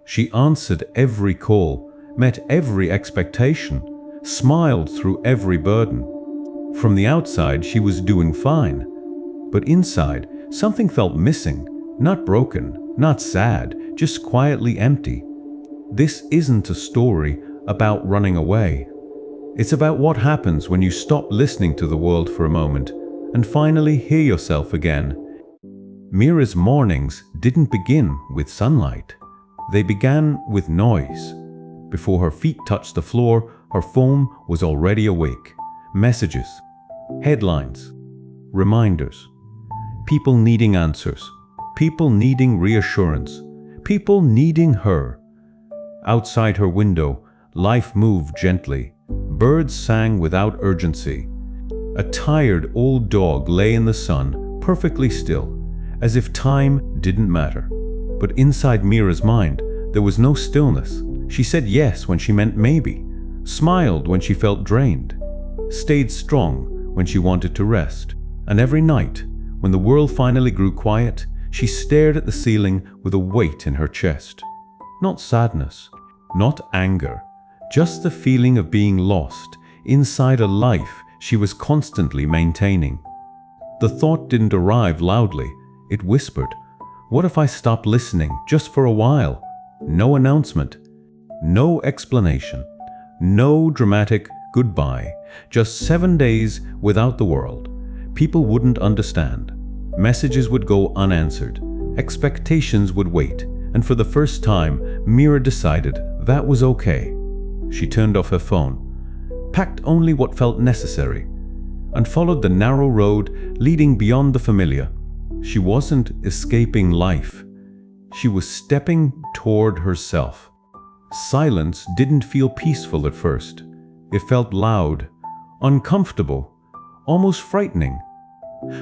She answered every call, met every expectation, smiled through every burden. From the outside, she was doing fine. But inside, something felt missing, not broken, not sad, just quietly empty. This isn't a story about running away. It's about what happens when you stop listening to the world for a moment and finally hear yourself again. Mira's mornings didn't begin with sunlight. They began with noise. Before her feet touched the floor, her phone was already awake. Messages, headlines, reminders. People needing answers. People needing reassurance. People needing her. Outside her window, life moved gently. Birds sang without urgency. A tired old dog lay in the sun, perfectly still, as if time didn't matter. But inside Mira's mind, there was no stillness. She said yes when she meant maybe, smiled when she felt drained, stayed strong when she wanted to rest. And every night, when the world finally grew quiet, she stared at the ceiling with a weight in her chest. Not sadness, not anger, just the feeling of being lost inside a life she was constantly maintaining. The thought didn't arrive loudly, it whispered, "What if I stop listening just for a while?" No announcement, no explanation, no dramatic goodbye, just 7 days without the world. People wouldn't understand. Messages would go unanswered. Expectations would wait. And for the first time, Mira decided that was okay. She turned off her phone, packed only what felt necessary, and followed the narrow road leading beyond the familiar. She wasn't escaping life. She was stepping toward herself. Silence didn't feel peaceful at first. It felt loud, uncomfortable, almost frightening.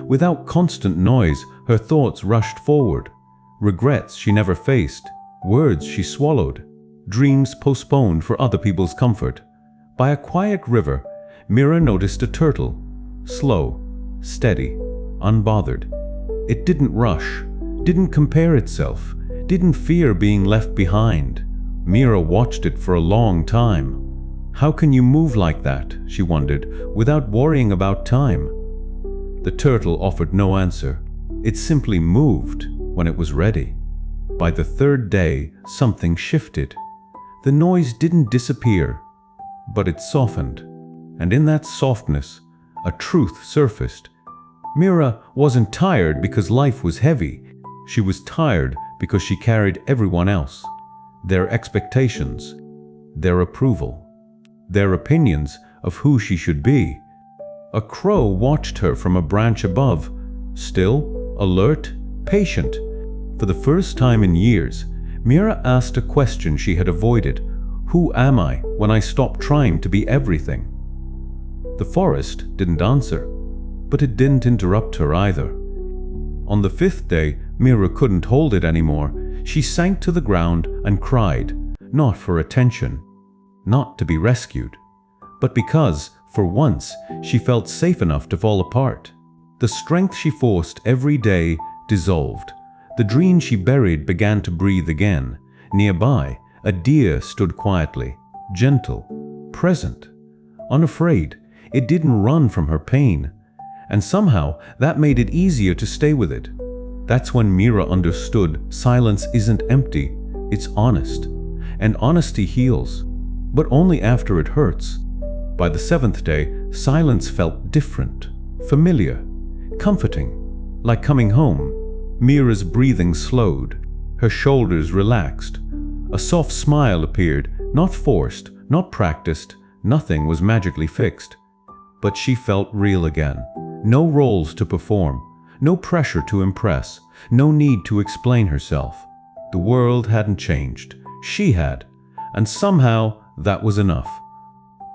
Without constant noise, her thoughts rushed forward. Regrets she never faced, words she swallowed, dreams postponed for other people's comfort. By a quiet river, Mira noticed a turtle, slow, steady, unbothered. It didn't rush, didn't compare itself, didn't fear being left behind. Mira watched it for a long time. How can you move like that, she wondered, without worrying about time? The turtle offered no answer. It simply moved when it was ready. By the third day, something shifted. The noise didn't disappear, but it softened. And in that softness, a truth surfaced. Mira wasn't tired because life was heavy. She was tired because she carried everyone else. Their expectations, their approval, their opinions of who she should be. A crow watched her from a branch above, still, alert, patient. For the first time in years, Mira asked a question she had avoided. Who am I when I stop trying to be everything? The forest didn't answer, but it didn't interrupt her either. On the 5th day, Mira couldn't hold it anymore. She sank to the ground and cried, not for attention, not to be rescued, but because, for once, she felt safe enough to fall apart. The strength she forced every day dissolved. The dream she buried began to breathe again. Nearby, a deer stood quietly, gentle, present, unafraid. It didn't run from her pain, and somehow that made it easier to stay with it. That's when Mira understood silence isn't empty, it's honest. And honesty heals, but only after it hurts. By the 7th day, silence felt different, familiar, comforting, like coming home. Mira's breathing slowed, her shoulders relaxed. A soft smile appeared, not forced, not practiced, nothing was magically fixed. But she felt real again. No roles to perform, no pressure to impress, no need to explain herself. The world hadn't changed, she had, and somehow that was enough.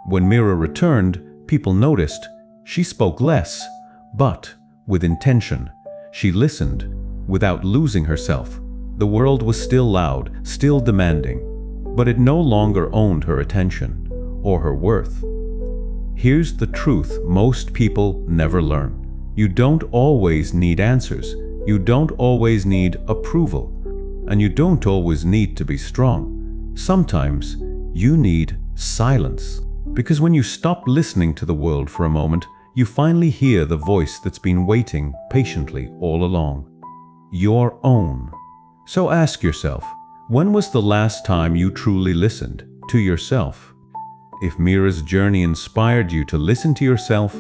When Mira returned, people noticed. She spoke less, but with intention. She listened, without losing herself. The world was still loud, still demanding, but it no longer owned her attention or her worth. Here's the truth most people never learn. You don't always need answers. You don't always need approval. And you don't always need to be strong. Sometimes you need silence. Because when you stop listening to the world for a moment, you finally hear the voice that's been waiting patiently all along. Your own. So ask yourself, when was the last time you truly listened to yourself? If Mira's journey inspired you to listen to yourself,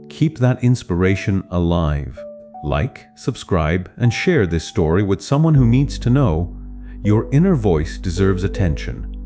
keep that inspiration alive. Like, subscribe, and share this story with someone who needs to know your inner voice deserves attention.